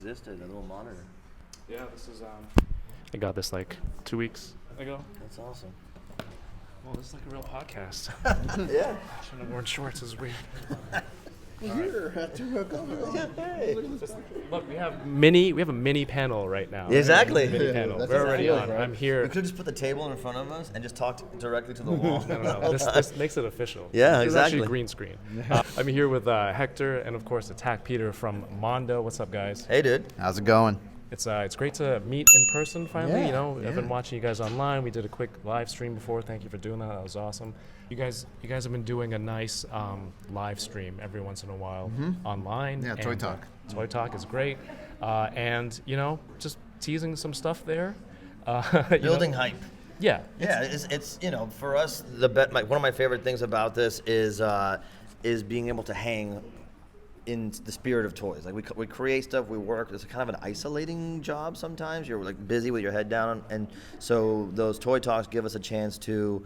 Existed, a little monitor. Yeah, this is I got this like 2 weeks ago. That's awesome. Well, this is like a real podcast. Yeah. I shouldn't have worn shorts. This is weird. Here at Hey. Look, we have a mini panel right now. Exactly. Mini panel. That's We're already exactly on. right. I'm We here. could just put the table in front of us and just talk directly to the wall. No. This makes it official. Yeah, This is actually exactly. green screen. I'm here with Hector and of course Attack Peter from MONDO. What's up, guys? Hey, dude. How's it going? It's great to meet in person finally. Yeah, You know, I've been yeah. watching you guys online. We did a quick live stream before. Thank you for doing that. That was awesome. You guys have been doing a nice live stream every once in a while online. Yeah, Toy and, Talk. Toy Talk is great, and just teasing some stuff there. Building hype. Yeah. Yeah, it's for us one of my favorite things about this is being able to hang in the spirit of toys. Like we create stuff, we work. It's kind of an isolating job sometimes. You're like busy with your head down, and so those toy talks give us a chance to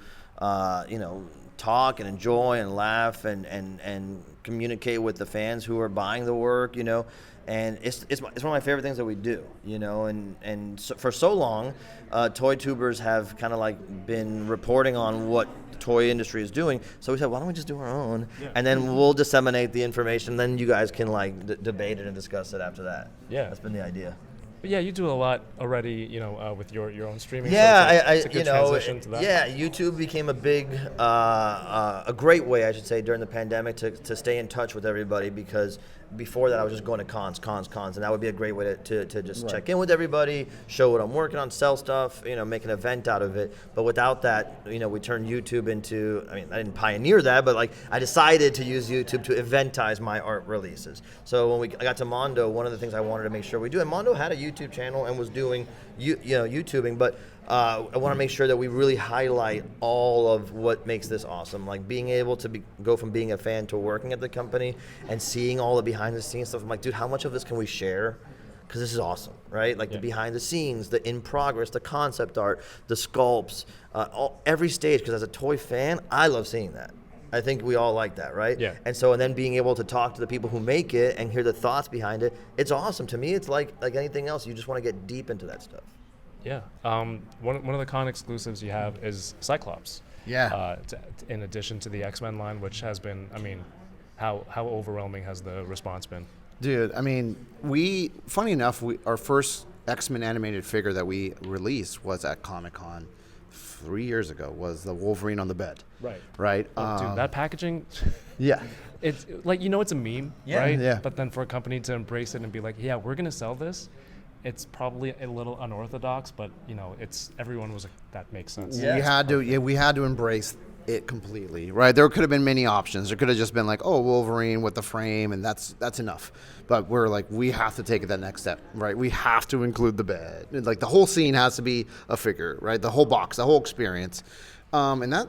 talk and enjoy and laugh and communicate with the fans who are buying the work. And it's one of my favorite things that we do, and so, for so long, toy tubers have kind of like been reporting on what the toy industry is doing. So we said, why don't we just do our own, and then we'll disseminate the information. Then you guys can like debate it and discuss it after that. Yeah. That's been the idea. But yeah, you do a lot already. With your own streaming. Yeah, so it's a good transition to that. Yeah, YouTube became a great way, I should say, during the pandemic to stay in touch with everybody, because before that I was just going to cons, and that would be a great way to just check in with everybody, show what I'm working on, sell stuff, make an event out of it. But without that, we turned YouTube into, I didn't pioneer that, but like I decided to use YouTube to eventize my art releases. So when I got to MONDO, one of the things I wanted to make sure we do, and MONDO had a YouTube channel and was doing YouTubing, but I want to make sure that we really highlight all of what makes this awesome, like being able to go from being a fan to working at the company and seeing all the behind the scenes stuff. I'm like, dude, how much of this can we share? Because this is awesome, right? Like the behind the scenes, the in progress, the concept art, the sculpts, every stage. Because as a toy fan, I love seeing that. I think we all like that, right? Yeah. And then being able to talk to the people who make it and hear the thoughts behind it, it's awesome. To me, it's like anything else. You just want to get deep into that stuff. Yeah. One of the con exclusives you have is Cyclops. Yeah. In addition to the X-Men line, which has been, how overwhelming has the response been? Dude, funny enough, our first X-Men animated figure that we released was at Comic-Con 3 years ago, was the Wolverine on the bed. Right. Right? Dude, that packaging, Yeah. it's like, it's a meme, Yeah. right? Yeah. But then for a company to embrace it and be like, yeah, we're going to sell this, it's probably a little unorthodox, but, everyone was like, that makes sense. Yeah. We had to embrace it completely, right? There could have been many options. There could have just been like, oh, Wolverine with the frame, and that's enough. But we're like, we have to take it that next step, right? We have to include the bed. Like the whole scene has to be a figure, right? The whole box, the whole experience. And that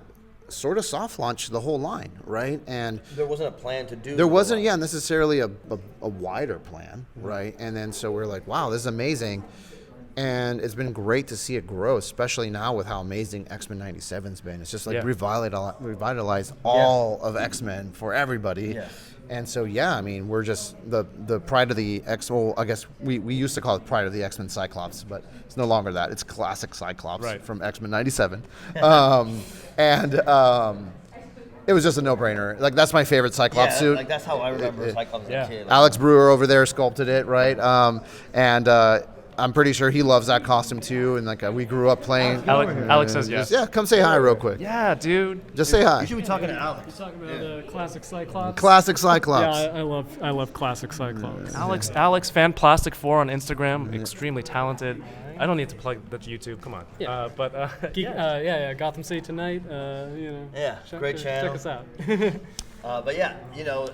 sort of soft launched the whole line, right? And There wasn't a plan to do. there wasn't, necessarily a wider plan, right? And then so we're like, wow, this is amazing. And it's been great to see it grow, especially now with how amazing X-Men 97's been. It's just like revitalized all of X-Men for everybody. Yeah. And so, we're just the pride of the X. Well, I guess we used to call it pride of the X-Men Cyclops, but it's no longer that. It's classic Cyclops from X-Men 97. It was just a no-brainer. Like, that's my favorite Cyclops suit. Like that's how I remember Cyclops as a kid. Like, Alex Brewer over there sculpted it, right? I'm pretty sure he loves that costume too. And we grew up playing. Alex says yes. Come say hi real quick. Yeah, dude. Just say hi. you should be talking to Alex. Talking about classic Cyclops. Classic Cyclops. Yeah, I love classic Cyclops. Alex Fan Plastic 4 on Instagram, extremely talented. I don't need to plug the YouTube. Come on. Yeah. Gotham City Tonight. Yeah, great channel. Check us out. But yeah,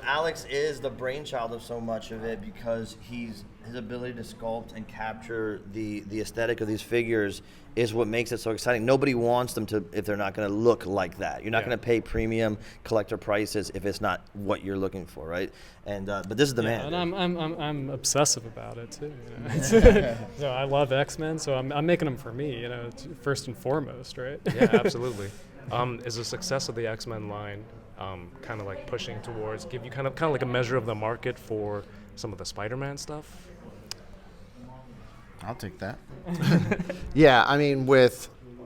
Alex is the brainchild of so much of it, because his ability to sculpt and capture the aesthetic of these figures is what makes it so exciting. Nobody wants them to if they're not going to look like that. You're not going to pay premium collector prices if it's not what you're looking for, right? And but this is the man. And I'm obsessive about it too. So I love X-Men, so I'm making them for me. First and foremost, right? Yeah, absolutely. Is the success of the X-Men line kind of like pushing towards give you kind of like a measure of the market for some of the SpiderMan stuff? I'll take that. Yeah, I mean,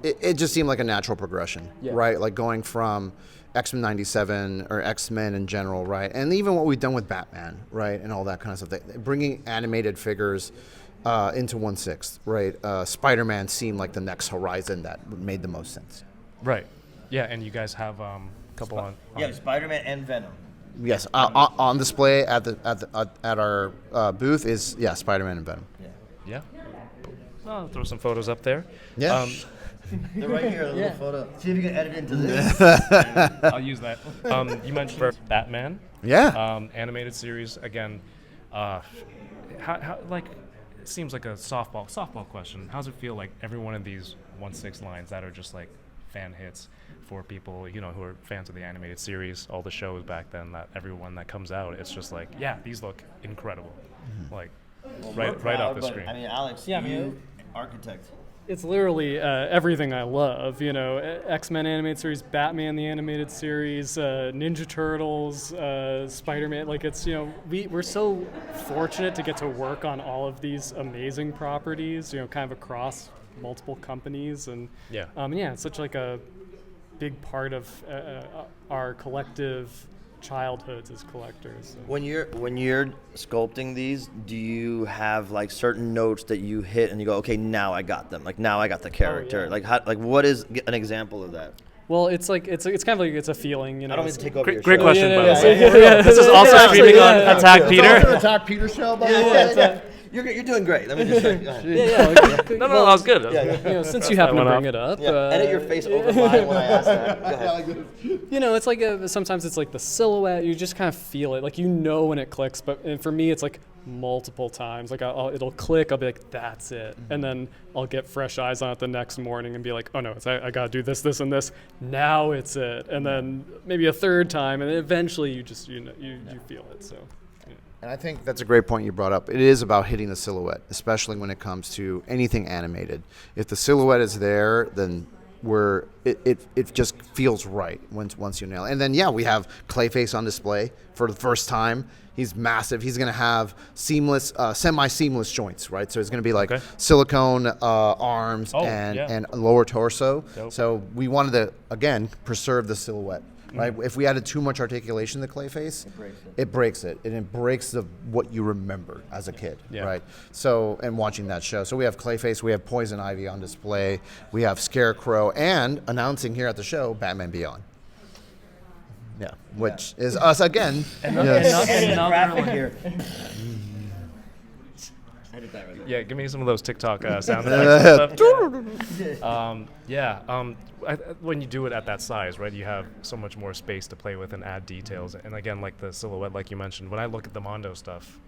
it just seemed like a natural progression, right? Like going from X-Men 97 or X-Men in general, right? And even what we've done with Batman, right? And all that kind of stuff. Bringing animated figures into 1/6, right? Spider-Man seemed like the next horizon that made the most sense. Right. Yeah, and you guys have a couple on. Yeah, Spider-Man and Venom. Yes, on display at our booth is Spider-Man and Venom. Yeah. I'll throw some photos up there. Yeah. They're right here, a little photo. See if you can edit into this. I'll use that. You mentioned for Batman. Yeah. Animated series again. How like it seems like a softball question. How does it feel like every one of these 1/6 lines that are just like fan hits for people, you know, who are fans of the animated series, all the shows back then, that everyone that comes out, it's just like, yeah, these look incredible. Like right off the screen. I mean, Alex, you architect. It's literally everything I love, you know, X-Men animated series, Batman the animated series, Ninja Turtles, Spider-Man. Like, it's, you know, we're so fortunate to get to work on all of these amazing properties, you know, kind of across multiple companies. And it's such like a big part of our collective childhoods as collectors. So. When you're sculpting these, do you have like certain notes that you hit and you go, okay, now I got them. Like now I got the character. Like what is an example of that? Well, it's like it's kind of like it's a feeling, you know. I don't mean to take over your Great show. question, by the way. Yeah. This is also streaming on Attack Peter. It's also an Attack Peter show, by the way. You're doing great. Let me just say. Go ahead. No, that was good. You know, since you happen to bring it up, Edit your face over mine when I ask that. Go ahead. You know, it's like sometimes it's like the silhouette. You just kind of feel it, like you know when it clicks. But for me, it's like multiple times. Like it'll click. I'll be like, that's it, and then I'll get fresh eyes on it the next morning and be like, oh no, I gotta do this, this, and this. Now it's it, and then maybe a third time, and then eventually you just you feel it. So. And I think that's a great point you brought up. It is about hitting the silhouette, especially when it comes to anything animated. If the silhouette is there, then it just feels right once you nail it. And then we have Clayface on display for the first time. He's massive. He's going to have seamless, semi-seamless joints, right? So it's going to be like silicone arms and lower torso. Dope. So we wanted to, again, preserve the silhouette. Right? If we added too much articulation to Clayface, it breaks it. And it breaks what you remember as a kid, right? So, and watching that show. So we have Clayface, we have Poison Ivy on display, we have Scarecrow, and announcing here at the show, Batman Beyond. Yeah, which is us again. Graphic here. Yeah, give me some of those TikTok sound effects and stuff. When you do it at that size, right, you have so much more space to play with and add details. And again, like the silhouette, like you mentioned, when I look at the Mondo stuff,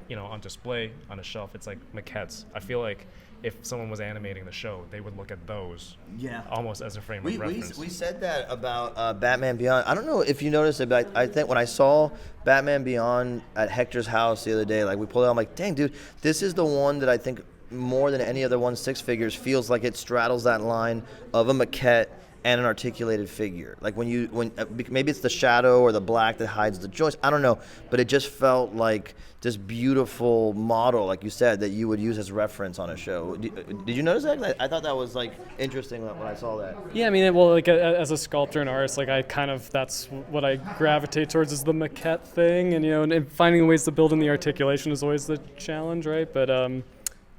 you know, on display, on a shelf, it's like maquettes. I feel like if someone was animating the show, they would look at those almost as a frame of reference. We said that about Batman Beyond. I don't know if you noticed it, but I think when I saw Batman Beyond at Hector's house the other day, like we pulled it out, I'm like, dang, dude, this is the one that I think more than any other 1/6 figures feels like it straddles that line of a maquette and an articulated figure. Like when maybe it's the shadow or the black that hides the joints. I don't know, but it just felt like this beautiful model, like you said, that you would use as reference on a show. Did you notice that? I thought that was like interesting when I saw that. Yeah, I mean, well, like as a sculptor and artist, like that's what I gravitate towards is the maquette thing, and you know, and finding ways to build in the articulation is always the challenge, right? But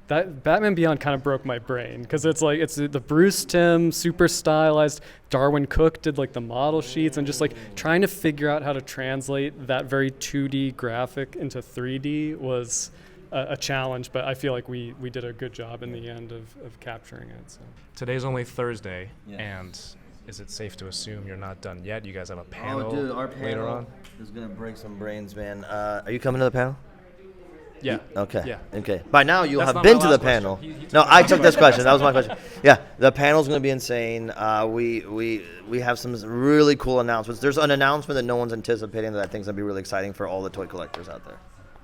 that Batman Beyond kind of broke my brain because it's the Bruce Timm super stylized. Darwin Cook did like the model sheets and just like trying to figure out how to translate that very 2D graphic into 3D was a challenge. But I feel like we did a good job in the end of capturing it. So. Today's only Thursday, and is it safe to assume you're not done yet? You guys have a panel our panel later on? is gonna break some brains, man. Are you coming to the panel? Yeah. Okay. Yeah. Okay. By now you'll That's have not been my to the last panel. question. He No, I took this question. That was my question. Yeah, the panel's going to be insane. We have some really cool announcements. There's an announcement that no one's anticipating that I think is going to be really exciting for all the toy collectors out there.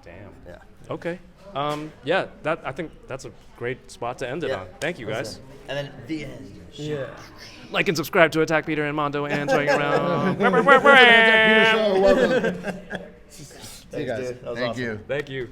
Damn. Yeah. Okay. I think that's a great spot to end it on. Thank you, guys. And then the end. Yeah. Like and subscribe to Attack Peter and Mondo and Toying Around. Peter Show, welcome. Thanks, guys. dude. That was Thank awesome. you. Thank you.